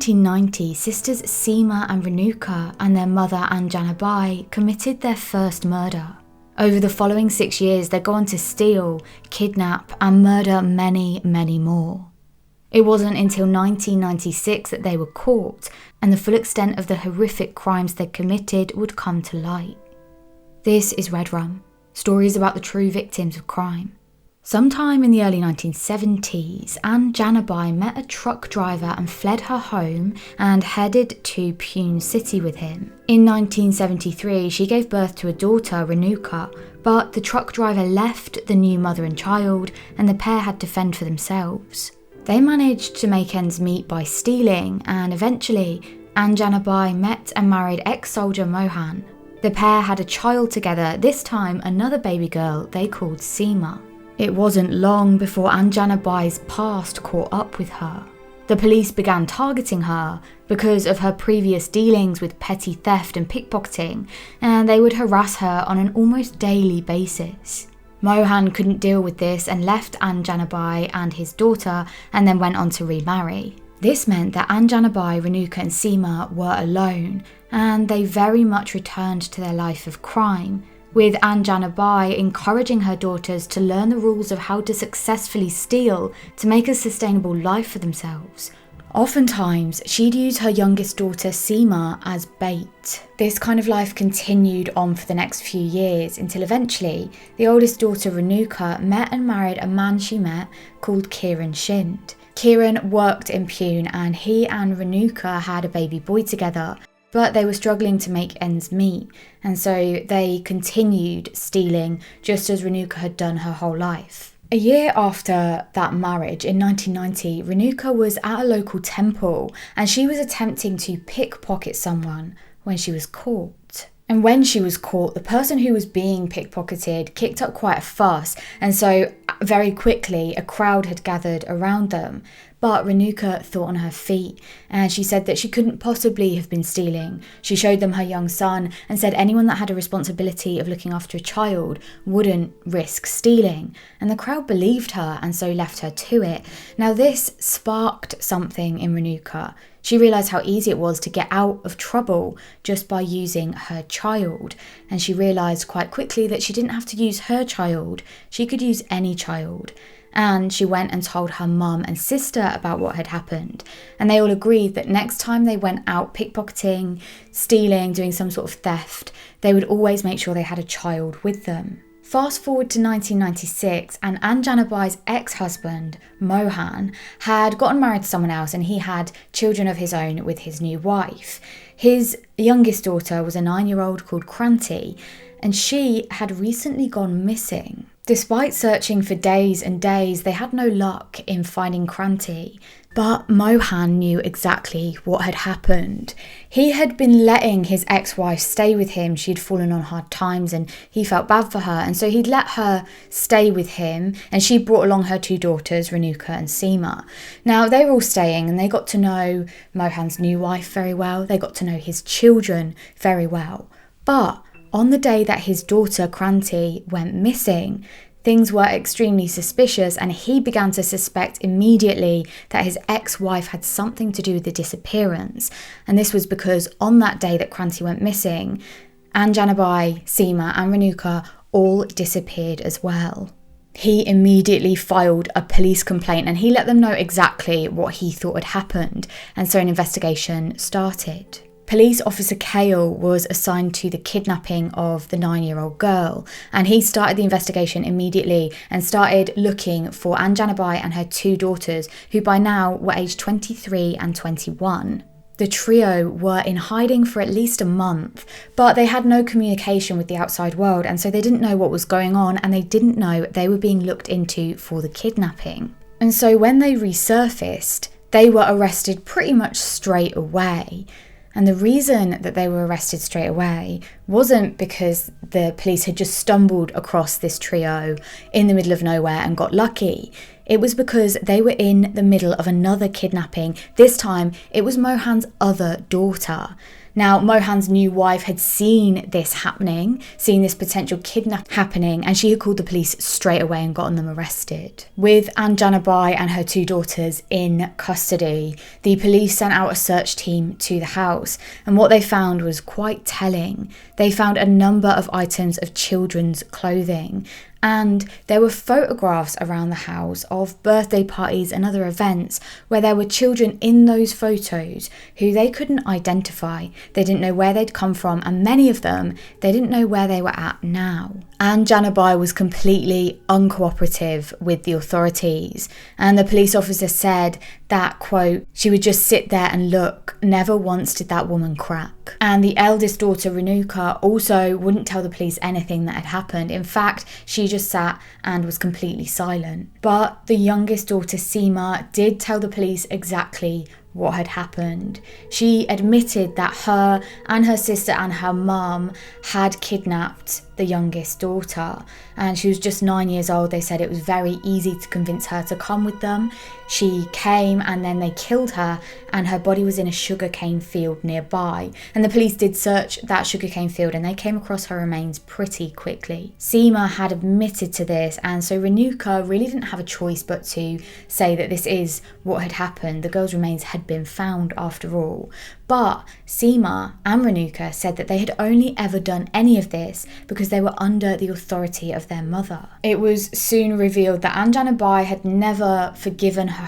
1990, sisters Seema and Renuka and their mother Anjana Bai committed their first murder. Over the following 6 years, they'd go on to steal, kidnap and murder many, many more. It wasn't until 1996 that they were caught, and the full extent of the horrific crimes they'd committed would come to light. This is Red Rum, stories about the true victims of crime. Sometime in the early 1970s, Anjana Bai met a truck driver and fled her home and headed to Pune City with him. In 1973, she gave birth to a daughter, Renuka, but the truck driver left the new mother and child, and the pair had to fend for themselves. They managed to make ends meet by stealing, and eventually, Anjana Bai met and married ex-soldier Mohan. The pair had a child together, this time another baby girl they called Seema. It wasn't long before Anjana Bai's past caught up with her. The police began targeting her because of her previous dealings with petty theft and pickpocketing, and they would harass her on an almost daily basis. Mohan couldn't deal with this and left Anjana Bai and his daughter and then went on to remarry. This meant that Anjana Bai, Renuka and Seema were alone, and they very much returned to their life of crime, with Anjana Bai encouraging her daughters to learn the rules of how to successfully steal to make a sustainable life for themselves. Oftentimes, she'd use her youngest daughter Seema as bait. This kind of life continued on for the next few years until eventually the oldest daughter Renuka met and married a man she met called Kiran Shind. Kiran worked in Pune and he and Renuka had a baby boy together, but they were struggling to make ends meet, and so they continued stealing just as Renuka had done her whole life. A year after that marriage, in 1990, Renuka was at a local temple and she was attempting to pickpocket someone when she was caught. And when she was caught, the person who was being pickpocketed kicked up quite a fuss, and so very quickly a crowd had gathered around them. But Renuka thought on her feet, and she said that she couldn't possibly have been stealing. She showed them her young son and said anyone that had a responsibility of looking after a child wouldn't risk stealing. And the crowd believed her and so left her to it. Now this sparked something in Renuka. She realised how easy it was to get out of trouble just by using her child. And she realised quite quickly that she didn't have to use her child, she could use any child. And she went and told her mum and sister about what had happened. And they all agreed that next time they went out pickpocketing, stealing, doing some sort of theft, they would always make sure they had a child with them. Fast forward to 1996, and Anjana Bai's ex-husband, Mohan, had gotten married to someone else and he had children of his own with his new wife. His youngest daughter was a 9-year-old called Kranti, and she had recently gone missing. Despite searching for days and days, they had no luck in finding Kranti. But Mohan knew exactly what had happened. He had been letting his ex-wife stay with him. She'd fallen on hard times and he felt bad for her. And so he'd let her stay with him, and she brought along her 2 daughters, Renuka and Seema. Now, they were all staying and they got to know Mohan's new wife very well. They got to know his children very well. But on the day that his daughter Kranti went missing, things were extremely suspicious, and he began to suspect immediately that his ex-wife had something to do with the disappearance. And this was because on that day that Kranti went missing, Anjana Bai, Seema and Renuka all disappeared as well. He immediately filed a police complaint and he let them know exactly what he thought had happened, and so an investigation started. Police officer Kale was assigned to the kidnapping of the 9-year-old girl, and he started the investigation immediately and started looking for Anjana Bai and her 2 daughters, who by now were aged 23 and 21. The trio were in hiding for at least a month, but they had no communication with the outside world, and so they didn't know what was going on, and they didn't know they were being looked into for the kidnapping. And so when they resurfaced, they were arrested pretty much straight away. And the reason that they were arrested straight away wasn't because the police had just stumbled across this trio in the middle of nowhere and got lucky. It was because they were in the middle of another kidnapping. This time, it was Mohan's other daughter. Now, Mohan's new wife had seen this happening, seen this potential kidnap happening, and she had called the police straight away and gotten them arrested. With Anjana Bai and her 2 daughters in custody, the police sent out a search team to the house, and what they found was quite telling. They found a number of items of children's clothing, and there were photographs around the house of birthday parties and other events where there were children in those photos who they couldn't identify. They didn't know where they'd come from, and many of them, they didn't know where they were at now. Anjana Bai was completely uncooperative with the authorities, and the police officer said that, quote, she would just sit there and look, never once did that woman crack. And the eldest daughter, Renuka, also wouldn't tell the police anything that had happened. In fact, she just sat and was completely silent. But the youngest daughter, Seema, did tell the police exactly what had happened. She admitted that her and her sister and her mum had kidnapped the youngest daughter, and she was just 9 years old. They said it was very easy to convince her to come with them. She came, and then they killed her, and her body was in a sugarcane field nearby. And the police did search that sugarcane field, and they came across her remains pretty quickly. Seema had admitted to this, and so Renuka really didn't have a choice but to say that this is what had happened. The girl's remains had been found after all. But Seema and Renuka said that they had only ever done any of this because they were under the authority of their mother. It was soon revealed that Anjana Bai had never forgiven her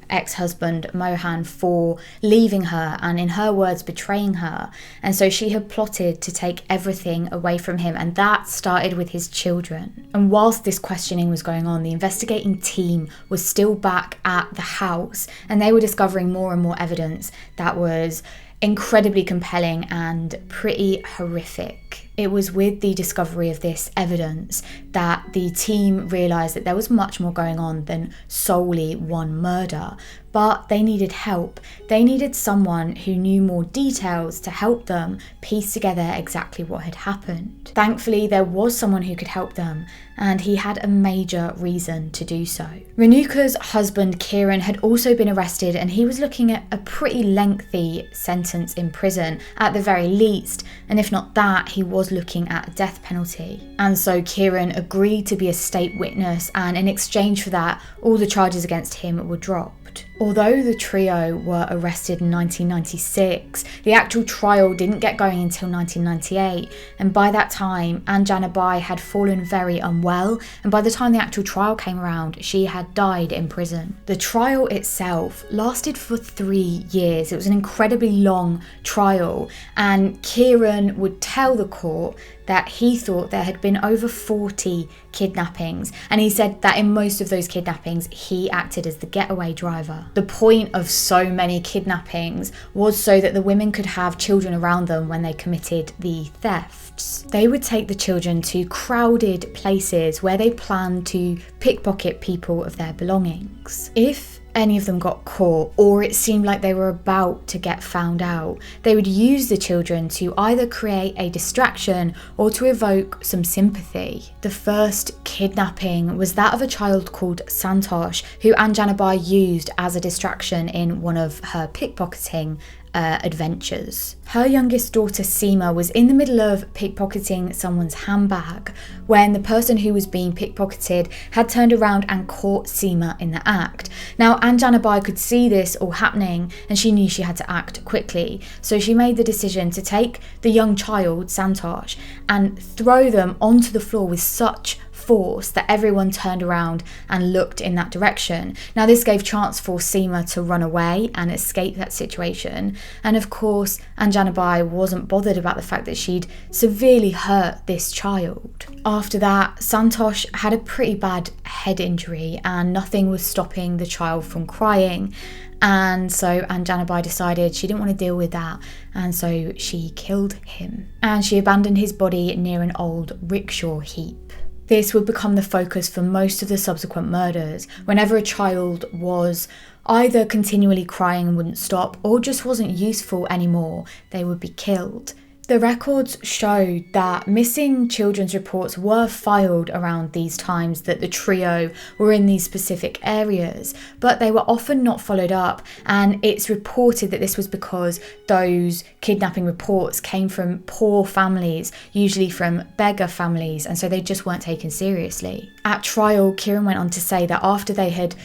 ex-husband Mohan for leaving her and, in her words, betraying her. And so she had plotted to take everything away from him, and that started with his children. And whilst this questioning was going on, the investigating team was still back at the house, and they were discovering more and more evidence that was incredibly compelling and pretty horrific. It was with the discovery of this evidence that the team realised that there was much more going on than solely one murder, but they needed help. They needed someone who knew more details to help them piece together exactly what had happened. Thankfully, there was someone who could help them, and he had a major reason to do so. Renuka's husband, Kiran, had also been arrested, and he was looking at a pretty lengthy sentence in prison, at the very least, and if not that, he was looking at a death penalty. And so Kiran agreed to be a state witness, and in exchange for that, all the charges against him were dropped. Although the trio were arrested in 1996, the actual trial didn't get going until 1998, and by that time, Anjana Bai had fallen very unwell, and by the time the actual trial came around, she had died in prison. The trial itself lasted for 3 years. It was an incredibly long trial, and Kiran would tell the court that he thought there had been over 40 kidnappings, and he said that in most of those kidnappings he acted as the getaway driver. The point of so many kidnappings was so that the women could have children around them when they committed the thefts. They would take the children to crowded places where they planned to pickpocket people of their belongings. If any of them got caught, or it seemed like they were about to get found out, they would use the children to either create a distraction or to evoke some sympathy. The first kidnapping was that of a child called Santosh, who Anjana Bai used as a distraction in one of her pickpocketing adventures. Her youngest daughter Seema was in the middle of pickpocketing someone's handbag when the person who was being pickpocketed had turned around and caught Seema in the act. Now, Anjana Bai could see this all happening, and she knew she had to act quickly, so she made the decision to take the young child, Santosh, and throw them onto the floor with such force that everyone turned around and looked in that direction. Now, this gave chance for Seema to run away and escape that situation, and of course Anjana Bai wasn't bothered about the fact that she'd severely hurt this child. After that, Santosh had a pretty bad head injury and nothing was stopping the child from crying, and so Anjana Bai decided she didn't want to deal with that, and so she killed him, and she abandoned his body near an old rickshaw heap. This would become the focus for most of the subsequent murders. Whenever a child was either continually crying and wouldn't stop, or just wasn't useful anymore, they would be killed. The records showed that missing children's reports were filed around these times that the trio were in these specific areas, but they were often not followed up, and it's reported that this was because those kidnapping reports came from poor families, usually from beggar families, and so they just weren't taken seriously. At trial, Kieran went on to say that after they had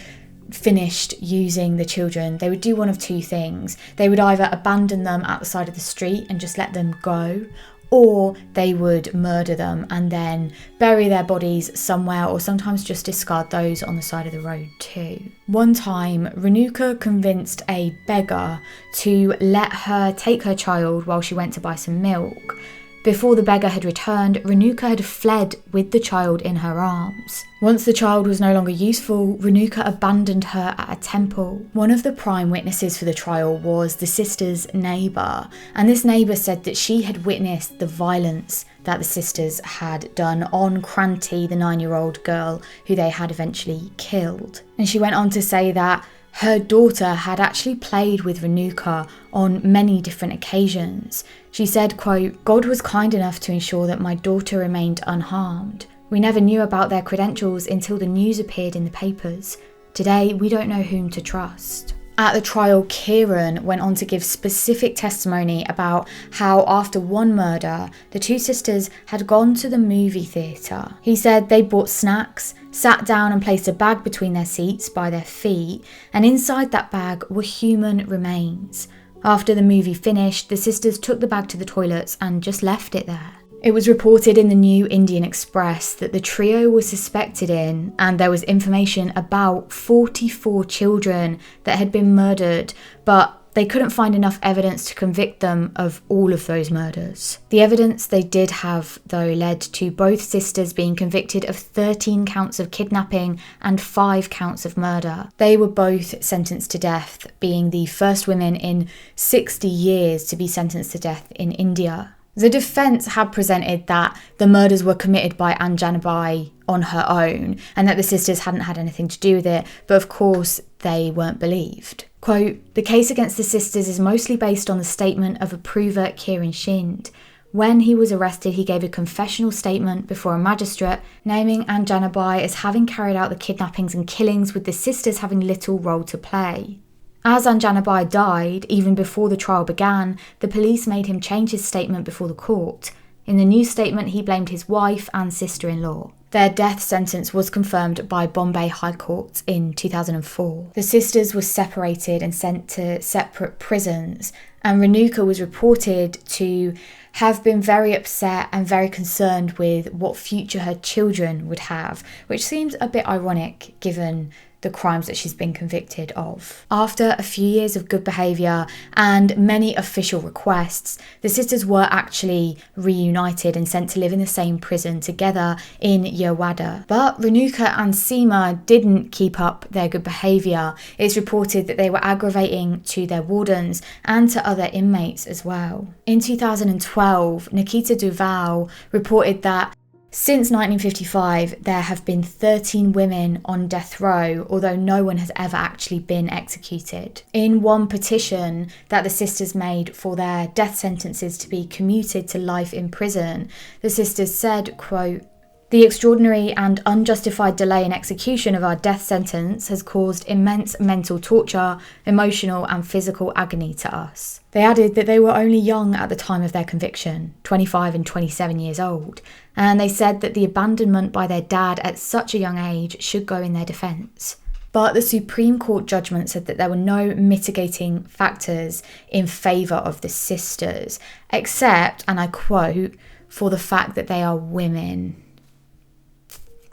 finished using the children, they would do one of two things. They would either abandon them at the side of the street and just let them go, or they would murder them and then bury their bodies somewhere, or sometimes just discard those on the side of the road too. One time, Renuka convinced a beggar to let her take her child while she went to buy some milk. Before the beggar had returned, Renuka had fled with the child in her arms. Once the child was no longer useful, Renuka abandoned her at a temple. One of the prime witnesses for the trial was the sisters' neighbour, and this neighbour said that she had witnessed the violence that the sisters had done on Kranti, the 9-year-old girl who they had eventually killed. And she went on to say that her daughter had actually played with Renuka on many different occasions. She said, quote, "God was kind enough to ensure that my daughter remained unharmed. We never knew about their credentials until the news appeared in the papers. Today, we don't know whom to trust." At the trial, Kieran went on to give specific testimony about how after one murder, the two sisters had gone to the movie theatre. He said they bought snacks, sat down and placed a bag between their seats by their feet, and inside that bag were human remains. After the movie finished, the sisters took the bag to the toilets and just left it there. It was reported in the New Indian Express that the trio was suspected in, and there was information about 44 children that had been murdered, but they couldn't find enough evidence to convict them of all of those murders. The evidence they did have, though, led to both sisters being convicted of 13 counts of kidnapping and 5 counts of murder. They were both sentenced to death, being the first women in 60 years to be sentenced to death in India. The defence had presented that the murders were committed by Anjanabai on her own and that the sisters hadn't had anything to do with it, but of course they weren't believed. Quote, "The case against the sisters is mostly based on the statement of approver Kieran Shind. When he was arrested, he gave a confessional statement before a magistrate, naming Anjanabai as having carried out the kidnappings and killings, with the sisters having little role to play. As Anjanabai died, even before the trial began, the police made him change his statement before the court. In the new statement, he blamed his wife and sister-in-law. Their death sentence was confirmed by Bombay High Court in 2004. The sisters were separated and sent to separate prisons, and Renuka was reported to have been very upset and very concerned with what future her children would have, which seems a bit ironic given the crimes that she's been convicted of. After a few years of good behaviour and many official requests, the sisters were actually reunited and sent to live in the same prison together in Yerwada. But Renuka and Seema didn't keep up their good behaviour. It's reported that they were aggravating to their wardens and to other inmates as well. In 2012, Nikita Duval reported that since 1955, there have been 13 women on death row, although no one has ever actually been executed. In one petition that the sisters made for their death sentences to be commuted to life in prison, the sisters said, quote, "The extraordinary and unjustified delay in execution of our death sentence has caused immense mental torture, emotional and physical agony to us." They added that they were only young at the time of their conviction, 25 and 27 years old, and they said that the abandonment by their dad at such a young age should go in their defence. But the Supreme Court judgment said that there were no mitigating factors in favour of the sisters, except, and I quote, "for the fact that they are women."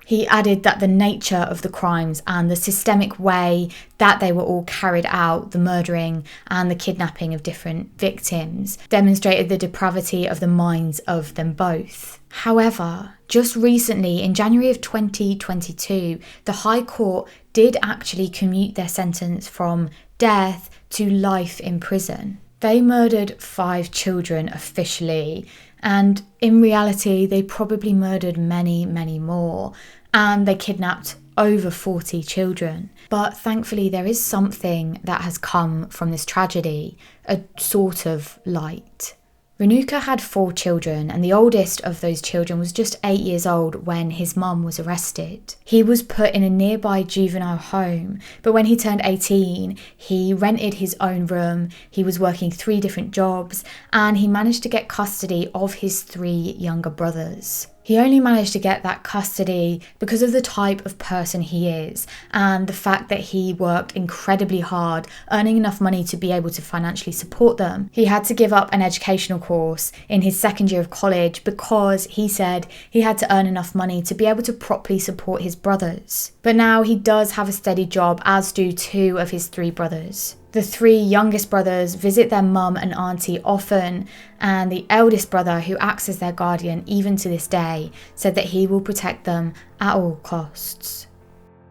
He added that the nature of the crimes and the systemic way that they were all carried out, the murdering and the kidnapping of different victims, demonstrated the depravity of the minds of them both. However, just recently, in January of 2022, the High Court did actually commute their sentence from death to life in prison. They murdered 5 children officially, and in reality, they probably murdered many, many more. And they kidnapped over 40 children. But thankfully there is something that has come from this tragedy, a sort of light. Renuka had 4 children, and the oldest of those children was just 8 years old when his mum was arrested. He was put in a nearby juvenile home, but when he turned 18, he rented his own room, he was working 3 different jobs, and he managed to get custody of his 3 younger brothers. He only managed to get that custody because of the type of person he is and the fact that he worked incredibly hard, earning enough money to be able to financially support them. He had to give up an educational course in his second year of college because he said he had to earn enough money to be able to properly support his brothers. But now he does have a steady job, as do 2 of his 3 brothers. The 3 youngest brothers visit their mum and auntie often, and the eldest brother, who acts as their guardian even to this day, said that he will protect them at all costs.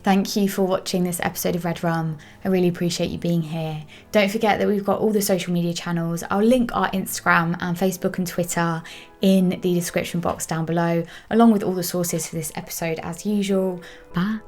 Thank you for watching this episode of Red Rum. I really appreciate you being here. Don't forget that we've got all the social media channels. I'll link our Instagram and Facebook and Twitter in the description box down below, along with all the sources for this episode as usual. Bye.